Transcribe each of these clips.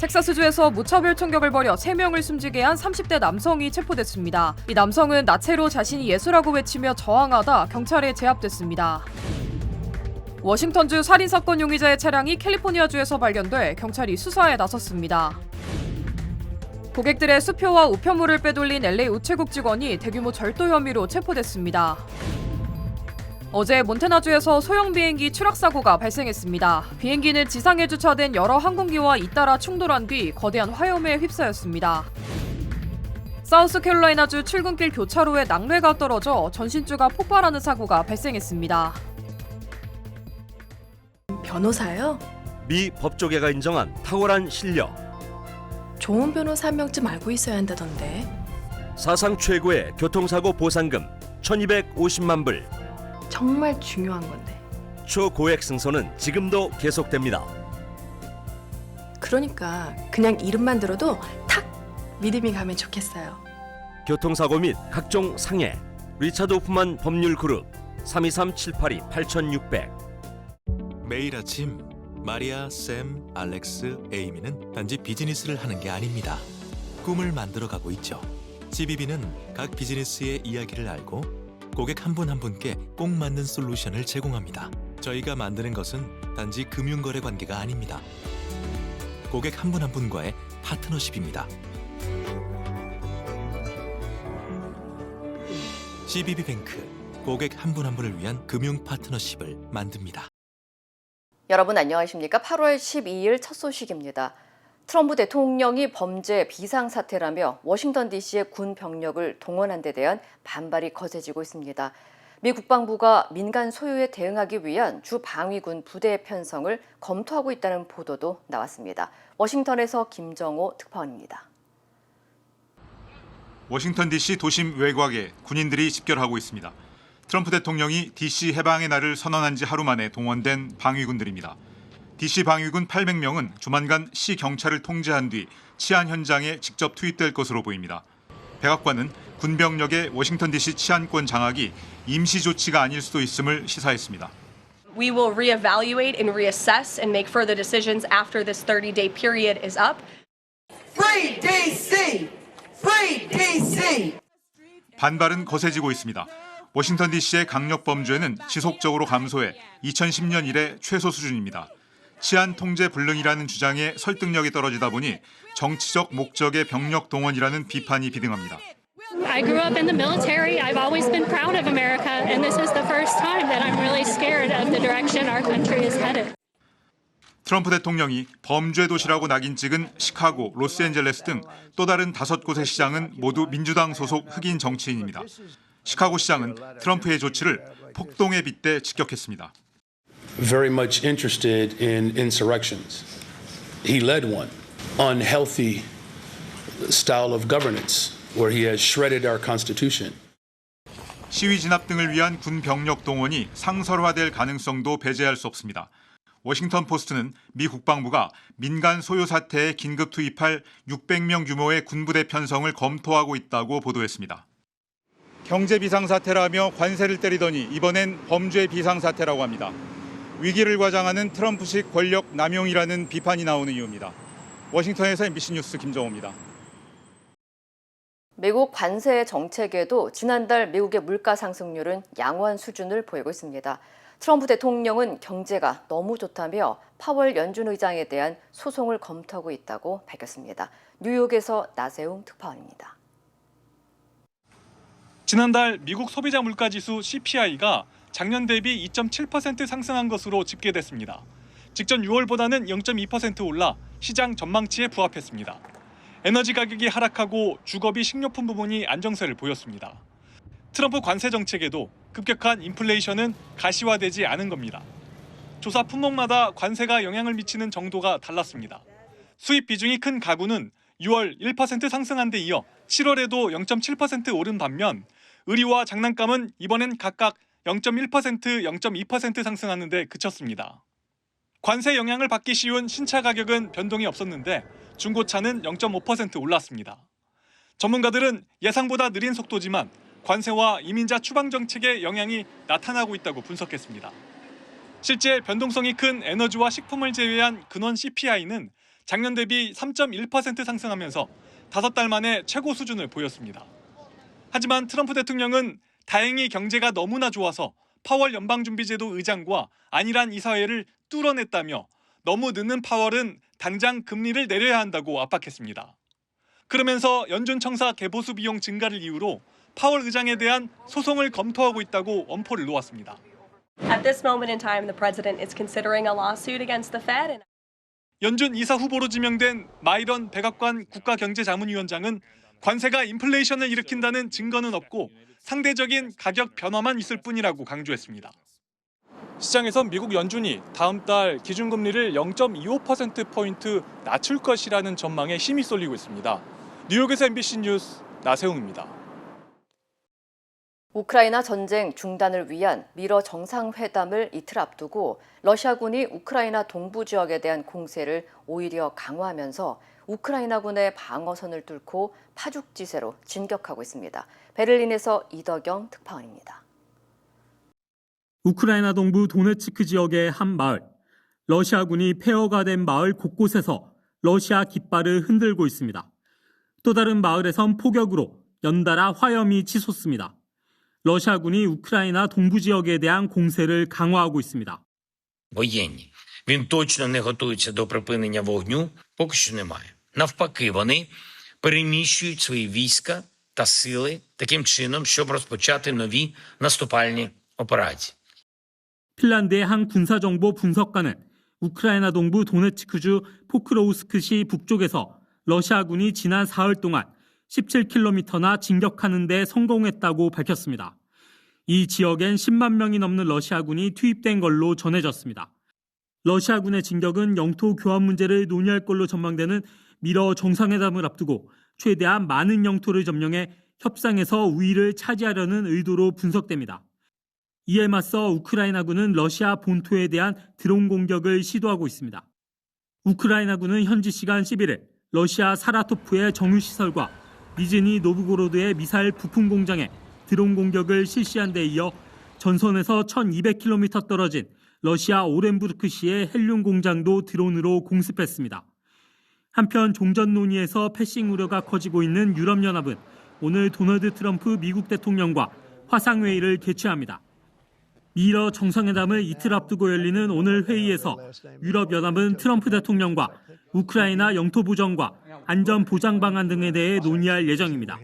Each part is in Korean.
텍사스주에서 무차별 총격을 벌여 3명을 숨지게 한 30대 남성이 체포됐습니다. 이 남성은 나체로 자신이 예수라고 외치며 저항하다 경찰에 제압됐습니다. 워싱턴주 살인사건 용의자의 차량이 캘리포니아주에서 발견돼 경찰이 수사에 나섰습니다. 고객들의 수표와 우편물을 빼돌린 LA 우체국 직원이 대규모 절도 혐의로 체포됐습니다. 어제 몬태나주에서 소형 비행기 추락 사고가 발생했습니다. 비행기는 지상에 주차된 여러 항공기와 잇따라 충돌한 뒤 거대한 화염에 휩싸였습니다. 사우스캐롤라이나주 출근길 교차로에 낙뢰가 떨어져 전신주가 폭발하는 사고가 발생했습니다. 변호사요? 미 법조계가 인정한 탁월한 실력. 좋은 변호사 한 명쯤 알고 있어야 한다던데. 사상 최고의 교통사고 보상금 1,250만 불. 정말 중요한 건데. 초고액 승소는 지금도 계속됩니다. 그러니까 그냥 이름만 들어도 탁 믿음이 가면 좋겠어요. 교통사고 및 각종 상해. 리차드 호프만 법률그룹 323-782-8600. 매일 아침 마리아, 샘, 알렉스, 에이미는 단지 비즈니스를 하는 게 아닙니다. 꿈을 만들어가고 있죠. CBB는 각 비즈니스의 이야기를 알고 고객 한 분 한 분께 꼭 맞는 솔루션을 제공합니다. 저희가 만드는 것은 단지 금융거래 관계가 아닙니다. 고객 한 분 한 분과의 파트너십입니다. CBB뱅크, 고객 한 분 한 분을 위한 금융 파트너십을 만듭니다. 여러분 안녕하십니까? 8월 12일 첫 소식입니다. 트럼프 대통령이 범죄 비상사태라며 워싱턴 DC의 군 병력을 동원한 데 대한 반발이 거세지고 있습니다. 미 국방부가 민간 소유에 대응하기 위한 주 방위군 부대 편성을 검토하고 있다는 보도도 나왔습니다. 워싱턴에서 김정호 특파원입니다. 워싱턴 DC 도심 외곽에 군인들이 집결하고 있습니다. 트럼프 대통령이 DC 해방의 날을 선언한 지 하루 만에 동원된 방위군들입니다. DC 방위군 800명은 조만간 시 경찰을 통제한 뒤 치안 현장에 직접 투입될 것으로 보입니다. 백악관은 군병력의 워싱턴 DC 치안권 장악이 임시 조치가 아닐 수도 있음을 시사했습니다. We will reevaluate and reassess and make further decisions after this 30-day period is up. Free DC! Free DC! 반발은 거세지고 있습니다. 워싱턴 DC의 강력 범죄는 지속적으로 감소해 2010년 이래 최소 수준입니다. 치안 통제 불능이라는 주장에 설득력이 떨어지다 보니 정치적 목적의 병력 동원이라는 비판이 비등합니다. I grew up in the military. I've always been proud of America, and this is the first time that I'm really scared of the direction our country is headed. 트럼프 대통령이 범죄 도시라고 낙인 찍은 시카고, 로스앤젤레스 등 또 다른 5곳의 시장은 모두 민주당 소속 흑인 정치인입니다. 시카고 시장은 트럼프의 조치를 폭동에 빗대 직격했습니다. Very much interested in insurrections. He led one. Unhealthy style of governance where he has shredded our constitution. 시위 진압 등을 위한 군 병력 동원이 상설화될 가능성도 배제할 수 없습니다. 워싱턴 포스트는 미 국방부가 민간 소유 사태에 긴급 투입할 600명 규모의 군부대 편성을 검토하고 있다고 보도했습니다. 경제 비상사태라며 관세를 때리더니 이번엔 범죄 비상사태라고 합니다. 위기를 과장하는 트럼프식 권력 남용이라는 비판이 나오는 이유입니다. 워싱턴에서 MBC 뉴스 김정호입니다. 미국 관세 정책에도 지난달 미국의 물가 상승률은 양호한 수준을 보이고 있습니다. 트럼프 대통령은 경제가 너무 좋다며 파월 연준 의장에 대한 소송을 검토하고 있다고 밝혔습니다. 뉴욕에서 나세웅 특파원입니다. 지난달 미국 소비자 물가지수 CPI가 작년 대비 2.7% 상승한 것으로 집계됐습니다. 직전 6월보다는 0.2% 올라 시장 전망치에 부합했습니다. 에너지 가격이 하락하고 주거비 식료품 부분이 안정세를 보였습니다. 트럼프 관세 정책에도 급격한 인플레이션은 가시화되지 않은 겁니다. 조사 품목마다 관세가 영향을 미치는 정도가 달랐습니다. 수입 비중이 큰 가구는 6월 1% 상승한 데 이어 7월에도 0.7% 오른 반면 의류와 장난감은 이번엔 각각 0.1%, 0.2% 상승하는 데 그쳤습니다. 관세 영향을 받기 쉬운 신차 가격은 변동이 없었는데 중고차는 0.5% 올랐습니다. 전문가들은 예상보다 느린 속도지만 관세와 이민자 추방 정책의 영향이 나타나고 있다고 분석했습니다. 실제 변동성이 큰 에너지와 식품을 제외한 근원 CPI는 작년 대비 3.1% 상승하면서 5달 만에 최고 수준을 보였습니다. 하지만 트럼프 대통령은 다행히 경제가 너무나 좋아서 파월 연방준비제도 의장과 안일한 이사회를 뚫어냈다며 너무 늦는 파월은 당장 금리를 내려야 한다고 압박했습니다. 그러면서 연준 청사 개보수 비용 증가를 이유로 파월 의장에 대한 소송을 검토하고 있다고 엄포를 놓았습니다. At this moment in time, the president is considering a lawsuit against the Fed. And 연준 이사 후보로 지명된 마이런 백악관 국가경제자문위원장은 관세가 인플레이션을 일으킨다는 증거는 없고 상대적인 가격 변화만 있을 뿐이라고 강조했습니다. 시장에선 미국 연준이 다음 달 기준금리를 0.25%포인트 낮출 것이라는 전망에 힘이 쏠리고 있습니다. 뉴욕에서 MBC 뉴스 나세웅입니다. 우크라이나 전쟁 중단을 위한 미러 정상회담을 이틀 앞두고 러시아군이 우크라이나 동부 지역에 대한 공세를 오히려 강화하면서 우크라이나군의 방어선을 뚫고 파죽지세로 진격하고 있습니다. 베를린에서 이덕영 특파원입니다. 우크라이나 동부 도네츠크 지역의 한 마을, 러시아군이 폐허가 된 마을 곳곳에서 러시아 깃발을 흔들고 있습니다. 또 다른 마을에선 폭격으로 연달아 화염이 치솟습니다. 러시아군이 우크라이나 동부 지역에 대한 공세를 강화하고 있습니다. Воєнні. Він точно не готується до припинення вогню, поки що немає. Навпаки, вони переміщують свої війська та сили таким чином, щоб розпочати нові наступальні операції. 핀란드의 한 군사정보 분석가는 우크라이나 동부 도네츠크주 포크로우스크시 북쪽에서 러시아군이 지난 사흘 동안 17km나 진격하는 데 성공했다고 밝혔습니다. 이 지역엔 10만 명이 넘는 러시아군이 투입된 걸로 전해졌습니다. 러시아군의 진격은 영토 교환 문제를 논의할 걸로 전망되는 미러 정상회담을 앞두고 최대한 많은 영토를 점령해 협상에서 우위를 차지하려는 의도로 분석됩니다. 이에 맞서 우크라이나군은 러시아 본토에 대한 드론 공격을 시도하고 있습니다. 우크라이나군은 현지 시간 11일 러시아 사라토프의 정유시설과 니즈니 노브고로드의 미사일 부품 공장에 드론 공격을 실시한 데 이어 전선에서 1200km 떨어진 러시아 오렌부르크시의 헬륨 공장도 드론으로 공습했습니다. 한편 종전 논의에서 패싱 우려가 커지고 있는 유럽연합은 오늘 도널드 트럼프 미국 대통령과 화상회의를 개최합니다. 미러 정상회담을 이틀 앞두고 열리는 오늘 회의에서 유럽연합은 트럼프 대통령과 우크라이나 영토 보전과 안전 보장 방안 등에 대해 논의할 예정입니다.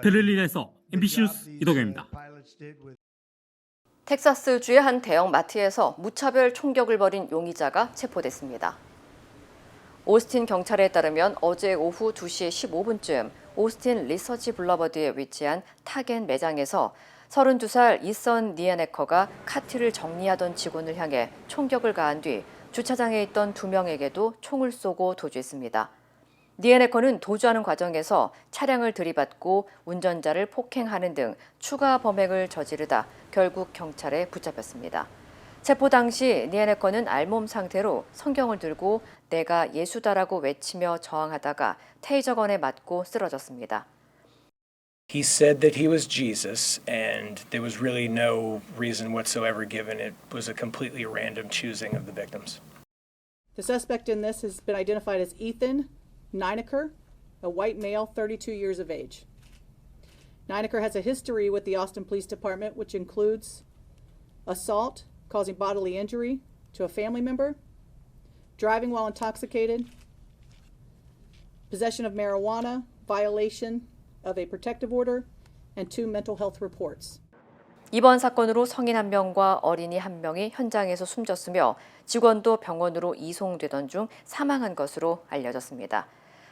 베를린에서 MBC 뉴스 이덕영입니다. 텍사스주의 한 대형 마트에서 무차별 총격을 벌인 용의자가 체포됐습니다. 오스틴 경찰에 따르면 어제 오후 2시 15분쯤 오스틴 리서치 블러버드에 위치한 타겟 매장에서 32살 이선 니에네커가 카트를 정리하던 직원을 향해 총격을 가한 뒤 주차장에 있던 2명에게도 총을 쏘고 도주했습니다. 니에네커는 도주하는 과정에서 차량을 들이받고 운전자를 폭행하는 등 추가 범행을 저지르다 결국 경찰에 붙잡혔습니다. 체포 당시 니에네커는 알몸 상태로 성경을 들고 내가 예수다라고 외치며 저항하다가 테이저건에 맞고 쓰러졌습니다. He said that he was Jesus, and there was really no reason whatsoever given. It was a completely random choosing of the victims. The suspect in this has been identified as Ethan Nineker, a white male, 32 years of age. Nineker has a history with the Austin Police Department, which includes assault causing bodily injury to a family member, driving while intoxicated, possession of marijuana, violation of a protective order, and 2 mental health reports. 이번 사건으로 성인 1명과 어린이 1명이 현장에서 숨졌으며 직원도 병원으로 이송되던 중 사망한 것으로 알려졌습니다.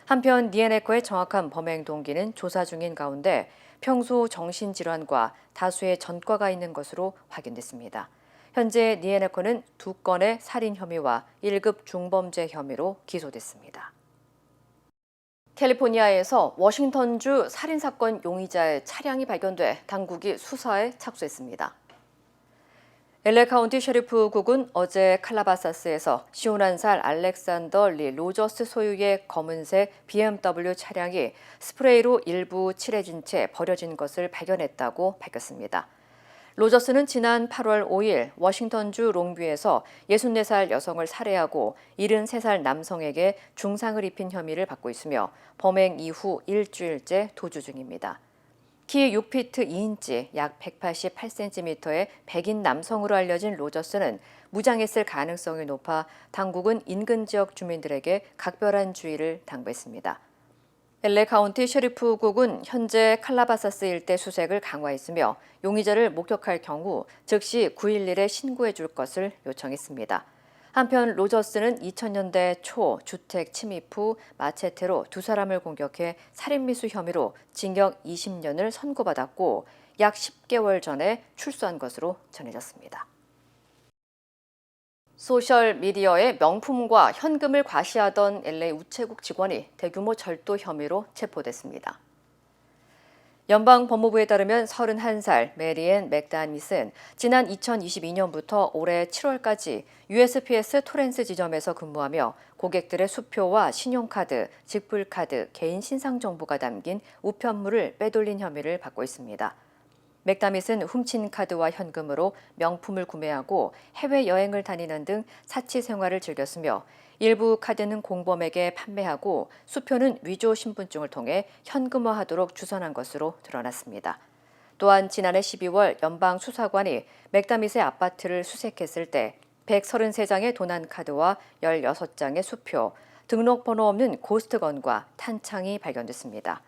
한편 니에네커의 정확한 범행 동기는 조사 중인 가운데 평소 정신질환과 다수의 전과가 있는 것으로 확인됐습니다. 현재 니에네커는 2건의 살인 혐의와 1급 중범죄 혐의로 기소됐습니다. 캘리포니아에서 워싱턴주 살인사건 용의자의 차량이 발견돼 당국이 수사에 착수했습니다. LA 카운티 셰리프국은 어제 칼라바사스에서 51살 알렉산더 리 로저스 소유의 검은색 BMW 차량이 스프레이로 일부 칠해진 채 버려진 것을 발견했다고 밝혔습니다. 로저스는 지난 8월 5일 워싱턴주 롱뷰에서 64살 여성을 살해하고 73살 남성에게 중상을 입힌 혐의를 받고 있으며 범행 이후 일주일째 도주 중입니다. 키 6피트 2인치, 약 188cm의 백인 남성으로 알려진 로저스는 무장했을 가능성이 높아 당국은 인근 지역 주민들에게 각별한 주의를 당부했습니다. LA 카운티 셰리프국은 현재 칼라바사스 일대 수색을 강화했으며 용의자를 목격할 경우 즉시 911에 신고해 줄 것을 요청했습니다. 한편 로저스는 2000년대 초 주택 침입 후 마체테로 두 사람을 공격해 살인미수 혐의로 징역 20년을 선고받았고 약 10개월 전에 출소한 것으로 전해졌습니다. 소셜미디어에 명품과 현금을 과시하던 LA 우체국 직원이 대규모 절도 혐의로 체포됐습니다. 연방법무부에 따르면 31살 메리앤 맥다밋은 지난 2022년부터 올해 7월까지 USPS 토렌스 지점에서 근무하며 고객들의 수표와 신용카드, 직불카드, 개인 신상 정보가 담긴 우편물을 빼돌린 혐의를 받고 있습니다. 맥다밋은 훔친 카드와 현금으로 명품을 구매하고 해외여행을 다니는 등 사치 생활을 즐겼으며 일부 카드는 공범에게 판매하고 수표는 위조 신분증을 통해 현금화하도록 주선한 것으로 드러났습니다. 또한 지난해 12월 연방수사관이 맥다밋의 아파트를 수색했을 때 133장의 도난카드와 16장의 수표, 등록번호 없는 고스트건과 탄창이 발견됐습니다.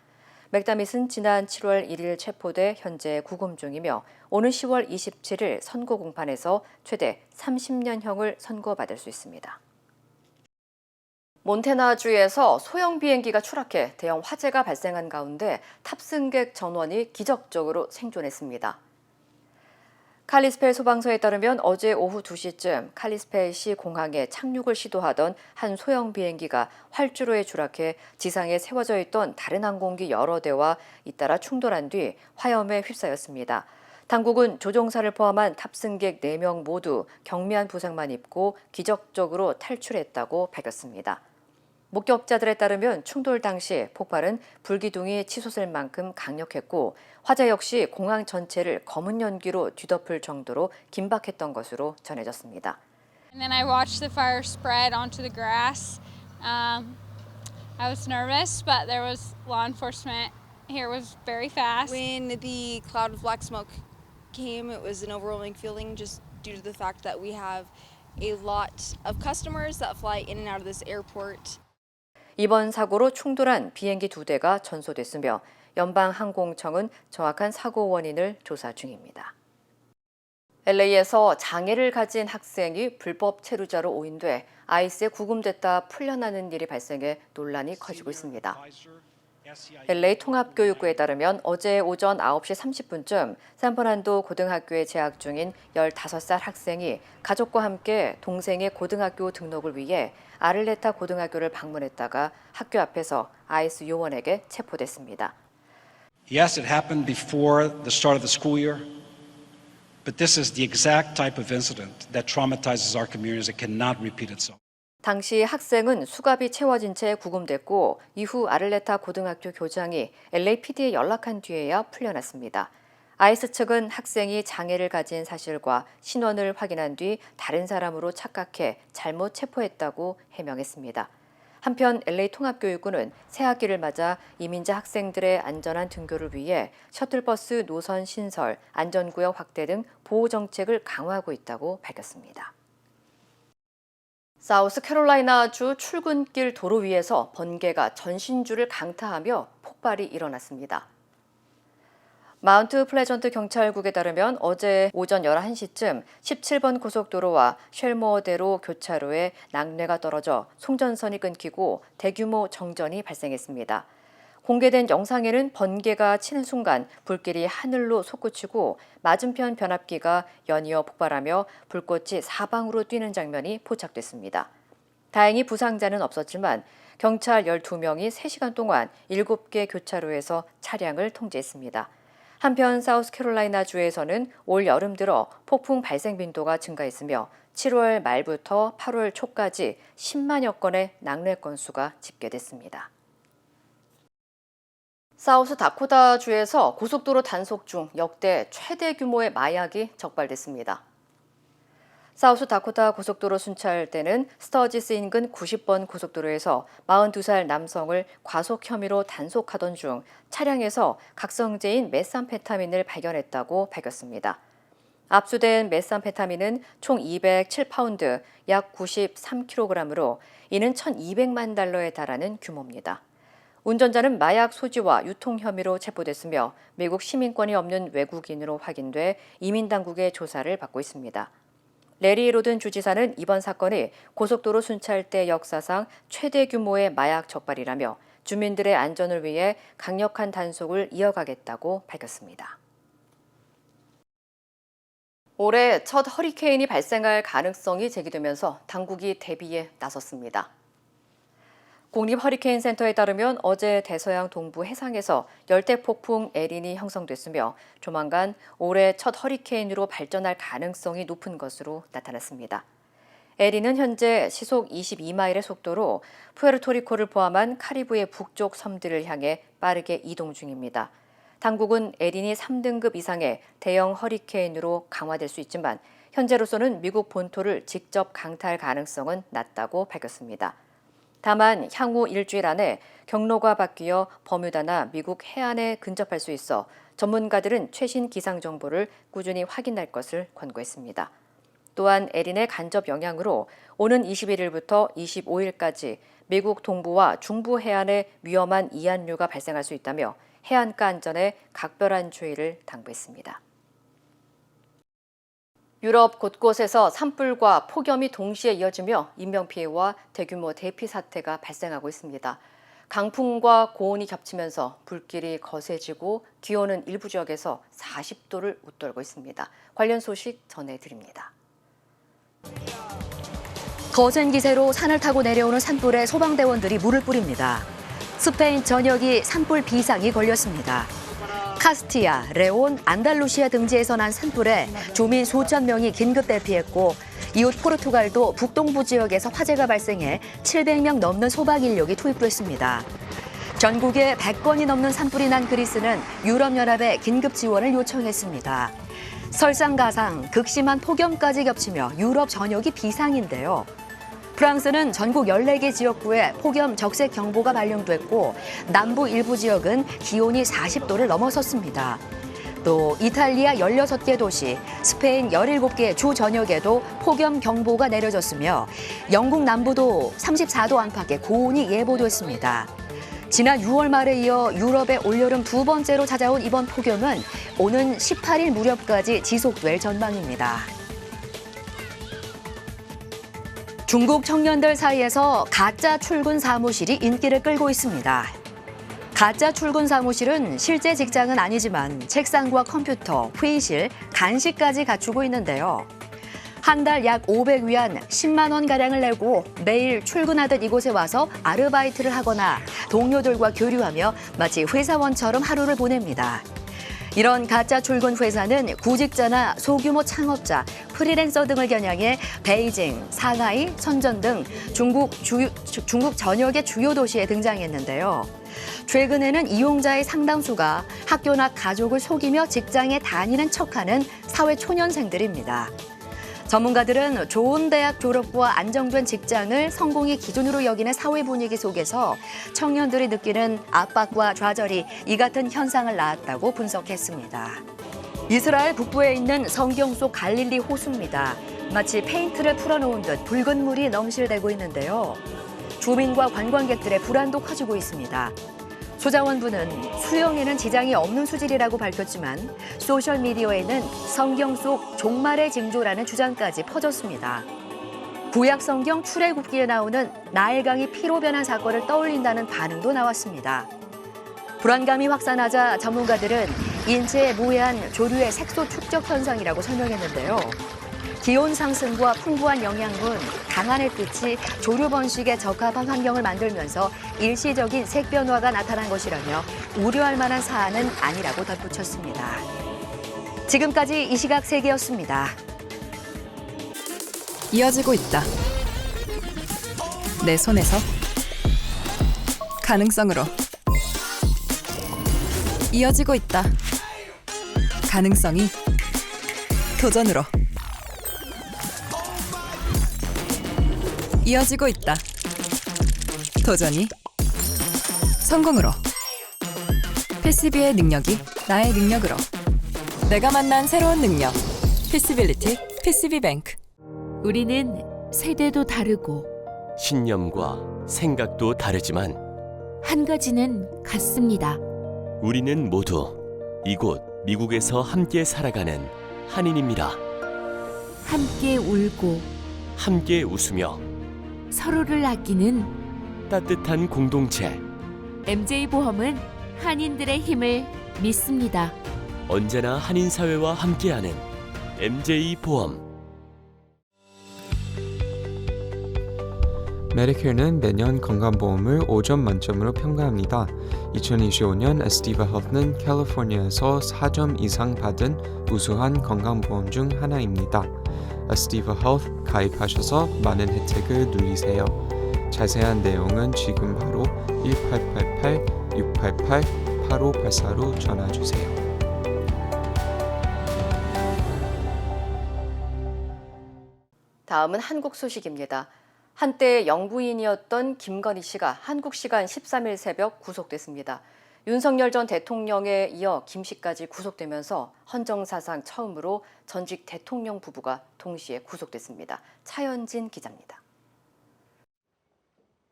맥다밋은 지난 7월 1일 체포돼 현재 구금 중이며 오는 10월 27일 선고 공판에서 최대 30년형을 선고받을 수 있습니다. 몬태나주에서 소형 비행기가 추락해 대형 화재가 발생한 가운데 탑승객 전원이 기적적으로 생존했습니다. 칼리스펠 소방서에 따르면 어제 오후 2시쯤 칼리스펠시 공항에 착륙을 시도하던 한 소형 비행기가 활주로에 추락해 지상에 세워져 있던 다른 항공기 여러 대와 잇따라 충돌한 뒤 화염에 휩싸였습니다. 당국은 조종사를 포함한 탑승객 4명 모두 경미한 부상만 입고 기적적으로 탈출했다고 밝혔습니다. 목격자들에 따르면 충돌 당시 폭발은 불기둥이 치솟을 만큼 강력했고 화재 역시 공항 전체를 검은 연기로 뒤덮을 정도로 긴박했던 것으로 전해졌습니다. And then I watched the fire spread onto the grass. I was nervous, but there was law enforcement here was very fast. When the cloud of black smoke came, it was an overwhelming feeling just due to the fact that we have a lot of customers that fly in and out of this airport. 이번 사고로 충돌한 비행기 2대가 전소됐으며 연방항공청은 정확한 사고 원인을 조사 중입니다. LA에서 장애를 가진 학생이 불법 체류자로 오인돼 아이스에 구금됐다 풀려나는 일이 발생해 논란이 커지고 있습니다. LA 통합교육부에 따르면 어제 오전 9시 30분쯤 샌퍼란도 고등학교에 재학 중인 15살 학생이 가족과 함께 동생의 고등학교 등록을 위해 아를레타 고등학교를 방문했다가 학교 앞에서 아이스 요원에게 체포됐습니다. Yes, it happened before the start of the school year, but this is the exact type of incident that traumatizes our communities. It cannot repeat itself. 당시 학생은 수갑이 채워진 채 구금됐고 이후 아를레타 고등학교 교장이 LAPD에 연락한 뒤에야 풀려났습니다. 아이스 측은 학생이 장애를 가진 사실과 신원을 확인한 뒤 다른 사람으로 착각해 잘못 체포했다고 해명했습니다. 한편 LA 통합교육부는 새학기를 맞아 이민자 학생들의 안전한 등교를 위해 셔틀버스 노선 신설, 안전구역 확대 등 보호 정책을 강화하고 있다고 밝혔습니다. 사우스캐롤라이나주 출근길 도로 위에서 번개가 전신주를 강타하며 폭발이 일어났습니다. 마운트 플레전트 경찰국에 따르면 어제 오전 11시쯤 17번 고속도로와 쉘모어대로 교차로에 낙뢰가 떨어져 송전선이 끊기고 대규모 정전이 발생했습니다. 공개된 영상에는 번개가 치는 순간 불길이 하늘로 솟구치고 맞은편 변압기가 연이어 폭발하며 불꽃이 사방으로 뛰는 장면이 포착됐습니다. 다행히 부상자는 없었지만 경찰 12명이 3시간 동안 7개 교차로에서 차량을 통제했습니다. 한편 사우스캐롤라이나주에서는 올 여름 들어 폭풍 발생 빈도가 증가했으며 7월 말부터 8월 초까지 10만여 건의 낙뢰 건수가 집계됐습니다. 사우스 다코타주에서 고속도로 단속 중 역대 최대 규모의 마약이 적발됐습니다. 사우스 다코타 고속도로 순찰대는 스터지스 인근 90번 고속도로에서 42살 남성을 과속 혐의로 단속하던 중 차량에서 각성제인 메삼페타민을 발견했다고 밝혔습니다. 압수된 메삼페타민은 총 207파운드, 약 93kg으로 이는 1,200만 달러에 달하는 규모입니다. 운전자는 마약 소지와 유통 혐의로 체포됐으며 미국 시민권이 없는 외국인으로 확인돼 이민당국의 조사를 받고 있습니다. 레리 로든 주지사는 이번 사건이 고속도로 순찰대 역사상 최대 규모의 마약 적발이라며 주민들의 안전을 위해 강력한 단속을 이어가겠다고 밝혔습니다. 올해 첫 허리케인이 발생할 가능성이 제기되면서 당국이 대비에 나섰습니다. 국립허리케인센터에 따르면 어제 대서양 동부 해상에서 열대폭풍 에린이 형성됐으며 조만간 올해 첫 허리케인으로 발전할 가능성이 높은 것으로 나타났습니다. 에린은 현재 시속 22마일의 속도로 푸에르토리코를 포함한 카리브해 북쪽 섬들을 향해 빠르게 이동 중입니다. 당국은 에린이 3등급 이상의 대형 허리케인으로 강화될 수 있지만 현재로서는 미국 본토를 직접 강타할 가능성은 낮다고 밝혔습니다. 다만 향후 일주일 안에 경로가 바뀌어 버뮤다나 미국 해안에 근접할 수 있어 전문가들은 최신 기상 정보를 꾸준히 확인할 것을 권고했습니다. 또한 에린의 간접 영향으로 오는 21일부터 25일까지 미국 동부와 중부 해안에 위험한 이한류가 발생할 수 있다며 해안가 안전에 각별한 주의를 당부했습니다. 유럽 곳곳에서 산불과 폭염이 동시에 이어지며 인명피해와 대규모 대피 사태가 발생하고 있습니다. 강풍과 고온이 겹치면서 불길이 거세지고 기온은 일부 지역에서 40도를 웃돌고 있습니다. 관련 소식 전해드립니다. 거센 기세로 산을 타고 내려오는 산불에 소방대원들이 물을 뿌립니다. 스페인 전역이 산불 비상이 걸렸습니다. 카스티아, 레온, 안달루시아 등지에서 난 산불에 주민 수천 명이 긴급 대피했고 이웃 포르투갈도 북동부 지역에서 화재가 발생해 700명 넘는 소방 인력이 투입됐습니다. 전국에 100건이 넘는 산불이 난 그리스는 유럽연합에 긴급 지원을 요청했습니다. 설상가상, 극심한 폭염까지 겹치며 유럽 전역이 비상인데요. 프랑스는 전국 14개 지역구에 폭염 적색 경보가 발령됐고 남부 일부 지역은 기온이 40도를 넘어섰습니다. 또 이탈리아 16개 도시, 스페인 17개 주 전역에도 폭염 경보가 내려졌으며 영국 남부도 34도 안팎의 고온이 예보됐습니다. 지난 6월 말에 이어 유럽의 올여름 두 번째로 찾아온 이번 폭염은 오는 18일 무렵까지 지속될 전망입니다. 중국 청년들 사이에서 가짜 출근 사무실이 인기를 끌고 있습니다. 가짜 출근 사무실은 실제 직장은 아니지만 책상과 컴퓨터, 회의실, 간식까지 갖추고 있는데요. 한 달 약 500위안 10만 원가량을 내고 매일 출근하듯 이곳에 와서 아르바이트를 하거나 동료들과 교류하며 마치 회사원처럼 하루를 보냅니다. 이런 가짜 출근 회사는 구직자나 소규모 창업자, 프리랜서 등을 겨냥해 베이징, 상하이, 선전 등 중국 전역의 주요 도시에 등장했는데요. 최근에는 이용자의 상당수가 학교나 가족을 속이며 직장에 다니는 척하는 사회 초년생들입니다. 전문가들은 좋은 대학 졸업과 안정된 직장을 성공의 기준으로 여기는 사회 분위기 속에서 청년들이 느끼는 압박과 좌절이 이 같은 현상을 낳았다고 분석했습니다. 이스라엘 북부에 있는 성경 속 갈릴리 호수입니다. 마치 페인트를 풀어놓은 듯 붉은 물이 넘실대고 있는데요. 주민과 관광객들의 불안도 커지고 있습니다. 소자원부는 수영에는 지장이 없는 수질이라고 밝혔지만 소셜미디어에는 성경 속 종말의 징조라는 주장까지 퍼졌습니다. 구약 성경 출애굽기에 나오는 나일강이 피로 변한 사건을 떠올린다는 반응도 나왔습니다. 불안감이 확산하자 전문가들은 인체에 무해한 조류의 색소 축적 현상이라고 설명했는데요. 기온 상승과 풍부한 영양분, 강한 햇빛이 조류 번식에 적합한 환경을 만들면서 일시적인 색 변화가 나타난 것이라며 우려할 만한 사안은 아니라고 덧붙였습니다. 지금까지 이 시각 세계였습니다. 이어지고 있다. 내 손에서 가능성으로 이어지고 있다. 가능성이 도전으로 이어지고 있다. 도전이 성공으로. PCB의 능력이 나의 능력으로. 내가 만난 새로운 능력. PC빌리티 PCB뱅크. 우리는 세대도 다르고 신념과 생각도 다르지만 한 가지는 같습니다. 우리는 모두 이곳 미국에서 함께 살아가는 한인입니다. 함께 울고 함께 웃으며 서로를 아끼는 따뜻한 공동체. MJ보험은 한인들의 힘을 믿습니다. 언제나 한인 사회와 함께하는 MJ보험. 메디케어는 매년 건강보험을 5점 만점으로 평가합니다. 2025년 에스티바 헬스는 캘리포니아에서 4점 이상 받은 우수한 건강보험 중 하나입니다. 에스티바 헬스 가입하셔서 많은 혜택을 누리세요. 자세한 내용은 지금 바로 1888-688-8584로 전화주세요. 다음은 한국 소식입니다. 한때 영부인이었던 김건희 씨가 한국 시간 13일 새벽 구속됐습니다. 윤석열 전 대통령에 이어 김 씨까지 구속되면서 헌정사상 처음으로 전직 대통령 부부가 동시에 구속됐습니다. 차현진 기자입니다.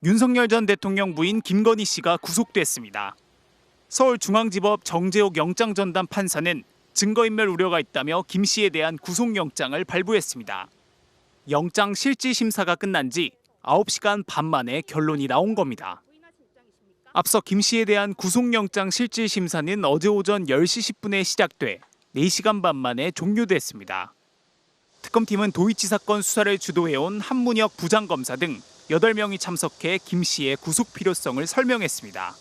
윤석열 전 대통령 부인 김건희 씨가 구속됐습니다. 서울중앙지법 정재욱 영장전담 판사는 증거인멸 우려가 있다며 김 씨에 대한 구속영장을 발부했습니다. 영장 실질 심사가 끝난 지 9시간 반 만에 결론이 나온 겁니다. 앞서 김 씨에 대한 구속영장 실질 심사는 어제 오전 10시 10분에 시작돼 4시간 반 만에 종료됐습니다. 특검팀은 도이치 사건 수사를 주도해온 한문혁 부장검사 등 8명이 참석해 김 씨의 구속 필요성을 설명했습니다.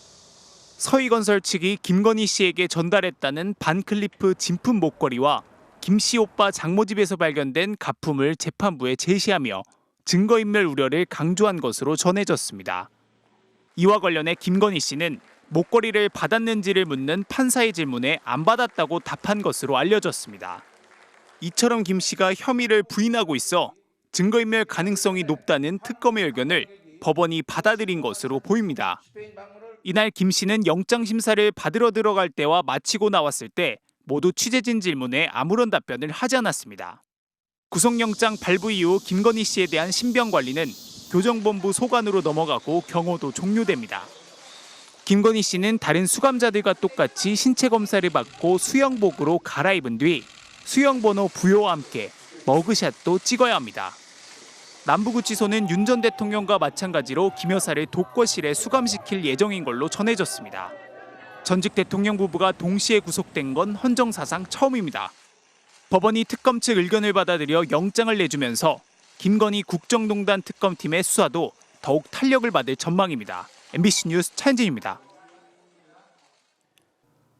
서희건설 측이 김건희 씨에게 전달했다는 반클리프 진품 목걸이와 김 씨 오빠 장모집에서 발견된 가품을 재판부에 제시하며 증거인멸 우려를 강조한 것으로 전해졌습니다. 이와 관련해 김건희 씨는 목걸이를 받았는지를 묻는 판사의 질문에 안 받았다고 답한 것으로 알려졌습니다. 이처럼 김 씨가 혐의를 부인하고 있어 증거인멸 가능성이 높다는 특검의 의견을 법원이 받아들인 것으로 보입니다. 이날 김 씨는 영장 심사를 받으러 들어갈 때와 마치고 나왔을 때 모두 취재진 질문에 아무런 답변을 하지 않았습니다. 구속영장 발부 이후 김건희 씨에 대한 신병 관리는 교정본부 소관으로 넘어가고 경호도 종료됩니다. 김건희 씨는 다른 수감자들과 똑같이 신체 검사를 받고 수영복으로 갈아입은 뒤 수영번호 부여와 함께 머그샷도 찍어야 합니다. 남부구치소는 윤 전 대통령과 마찬가지로 김 여사를 독거실에 수감시킬 예정인 걸로 전해졌습니다. 전직 대통령 부부가 동시에 구속된 건 헌정사상 처음입니다. 법원이 특검 측 의견을 받아들여 영장을 내주면서 김건희 국정농단 특검팀의 수사도 더욱 탄력을 받을 전망입니다. MBC 뉴스 차현진입니다.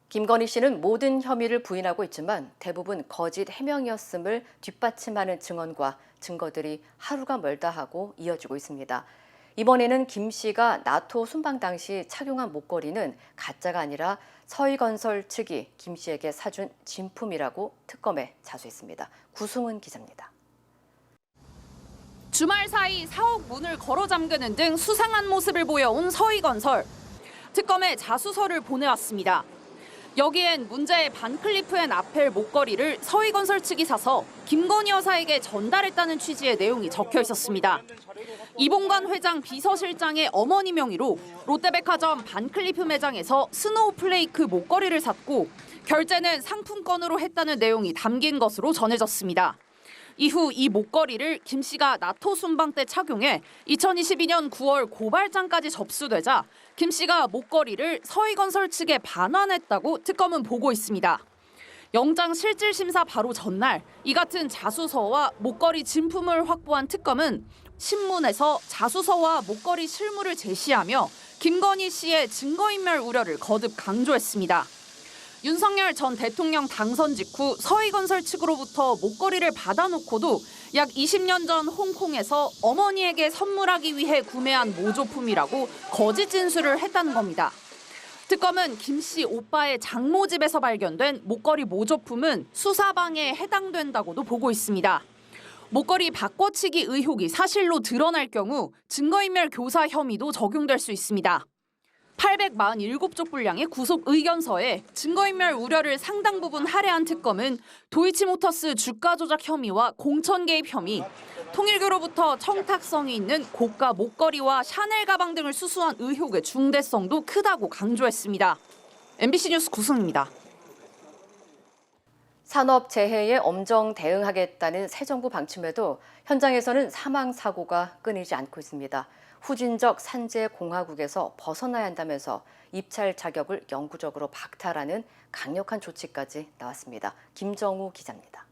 김건희 씨는 모든 혐의를 부인하고 있지만 대부분 거짓 해명이었음을 뒷받침하는 증언과 증거들이 하루가 멀다 하고 이어지고 있습니다. 이번에는 김 씨가 나토 순방 당시 착용한 목걸이는 가짜가 아니라 서희건설 측이 김 씨에게 사준 진품이라고 특검에 자수했습니다. 구승은 기자입니다. 주말 사이 사옥 문을 걸어 잠그는 등 수상한 모습을 보여온 서희건설. 특검에 자수서를 보내왔습니다. 여기엔 문제의 반클리프앤 아펠 목걸이를 서희건설 측이 사서 김건희 여사에게 전달했다는 취지의 내용이 적혀 있었습니다. 이봉관 회장 비서실장의 어머니 명의로 롯데백화점 반클리프 매장에서 스노우플레이크 목걸이를 샀고 결제는 상품권으로 했다는 내용이 담긴 것으로 전해졌습니다. 이후 이 목걸이를 김 씨가 나토 순방 때 착용해 2022년 9월 고발장까지 접수되자 김 씨가 목걸이를 서희건설 측에 반환했다고 특검은 보고 있습니다. 영장 실질 심사 바로 전날 이 같은 자수서와 목걸이 진품을 확보한 특검은 신문에서 자수서와 목걸이 실물을 제시하며 김건희 씨의 증거인멸 우려를 거듭 강조했습니다. 윤석열 전 대통령 당선 직후 서희건설 측으로부터 목걸이를 받아놓고도 약 20년 전 홍콩에서 어머니에게 선물하기 위해 구매한 모조품이라고 거짓 진술을 했다는 겁니다. 특검은 김 씨 오빠의 장모 집에서 발견된 목걸이 모조품은 수사방해에 해당된다고도 보고 있습니다. 목걸이 바꿔치기 의혹이 사실로 드러날 경우 증거인멸 교사 혐의도 적용될 수 있습니다. 847쪽 분량의 구속 의견서에 증거인멸 우려를 상당 부분 할애한 특검은 도이치모터스 주가 조작 혐의와 공천 개입 혐의, 통일교로부터 청탁성이 있는 고가 목걸이와 샤넬 가방 등을 수수한 의혹의 중대성도 크다고 강조했습니다. MBC 뉴스 구승입니다. 산업 재해에 엄정 대응하겠다는 새 정부 방침에도 현장에서는 사망 사고가 끊이지 않고 있습니다. 후진적 산재 공화국에서 벗어나야 한다면서 입찰 자격을 영구적으로 박탈하는 강력한 조치까지 나왔습니다. 김정우 기자입니다.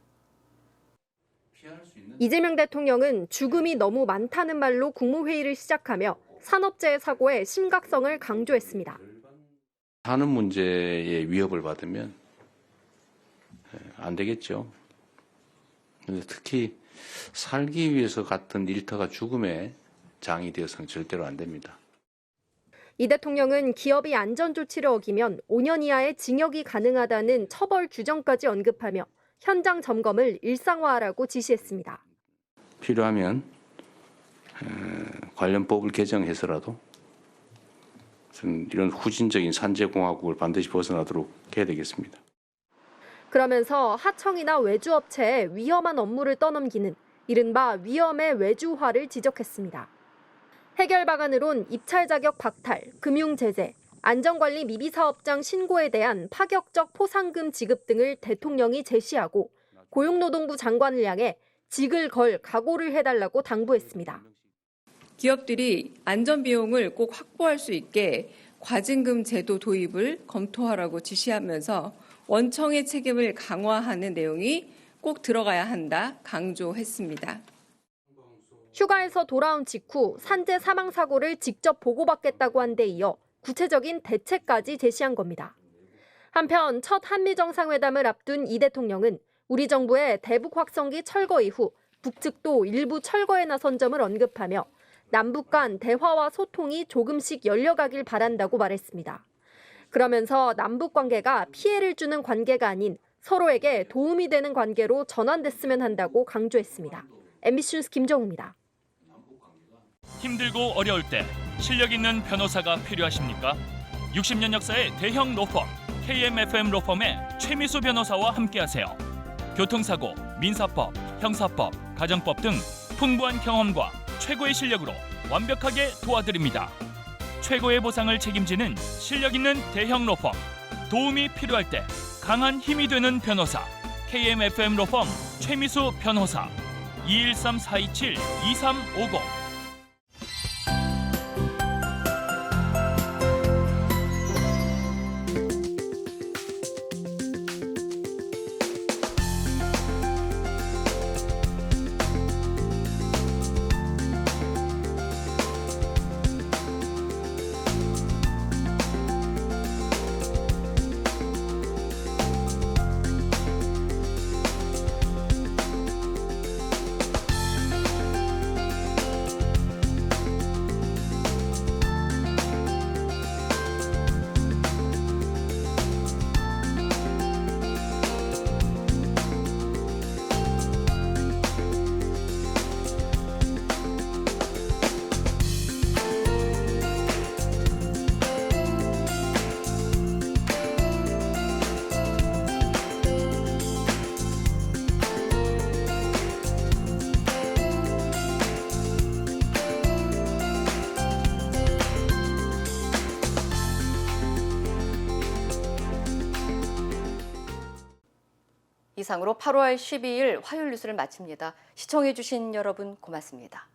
이재명 대통령은 죽음이 너무 많다는 말로 국무회의를 시작하며 산업재해 사고의 심각성을 강조했습니다. 산업 문제의 위협을 받으면 안 되겠죠. 근데 특히 살기 위해서 갔던 일터가 죽음의 장이 되어서는 절대로 안 됩니다. 이 대통령은 기업이 안전조치를 어기면 5년 이하의 징역이 가능하다는 처벌 규정까지 언급하며 현장 점검을 일상화하라고 지시했습니다. 필요하면 관련 법을 개정해서라도 이런 후진적인 산재공화국을 반드시 벗어나도록 해야 되겠습니다. 그러면서 하청이나 외주업체에 위험한 업무를 떠넘기는 이른바 위험의 외주화를 지적했습니다. 해결 방안으론 입찰 자격 박탈, 금융 제재, 안전관리 미비사업장 신고에 대한 파격적 포상금 지급 등을 대통령이 제시하고 고용노동부 장관을 향해 직을 걸 각오를 해달라고 당부했습니다. 기업들이 안전비용을 꼭 확보할 수 있게 과징금 제도 도입을 검토하라고 지시하면서 원청의 책임을 강화하는 내용이 꼭 들어가야 한다 강조했습니다. 휴가에서 돌아온 직후 산재 사망 사고를 직접 보고받겠다고 한 데 이어 구체적인 대책까지 제시한 겁니다. 한편 첫 한미 정상회담을 앞둔 이 대통령은 우리 정부의 대북 확성기 철거 이후 북측도 일부 철거에 나선 점을 언급하며 남북 간 대화와 소통이 조금씩 열려가길 바란다고 말했습니다. 그러면서 남북 관계가 피해를 주는 관계가 아닌 서로에게 도움이 되는 관계로 전환됐으면 한다고 강조했습니다. MBC 뉴스 김정우입니다. 힘들고 어려울 때 실력 있는 변호사가 필요하십니까? 60년 역사의 대형 로펌 KMFM 로펌의 최미수 변호사와 함께하세요. 교통사고, 민사법, 형사법, 가정법 등 풍부한 경험과 최고의 실력으로 완벽하게 도와드립니다. 최고의 보상을 책임지는 실력 있는 대형 로펌, 도움이 필요할 때 강한 힘이 되는 변호사 KMFM 로펌 최미수 변호사 213-427-2350. 이상으로 8월 12일 화요일 뉴스를 마칩니다. 시청해주신 여러분 고맙습니다.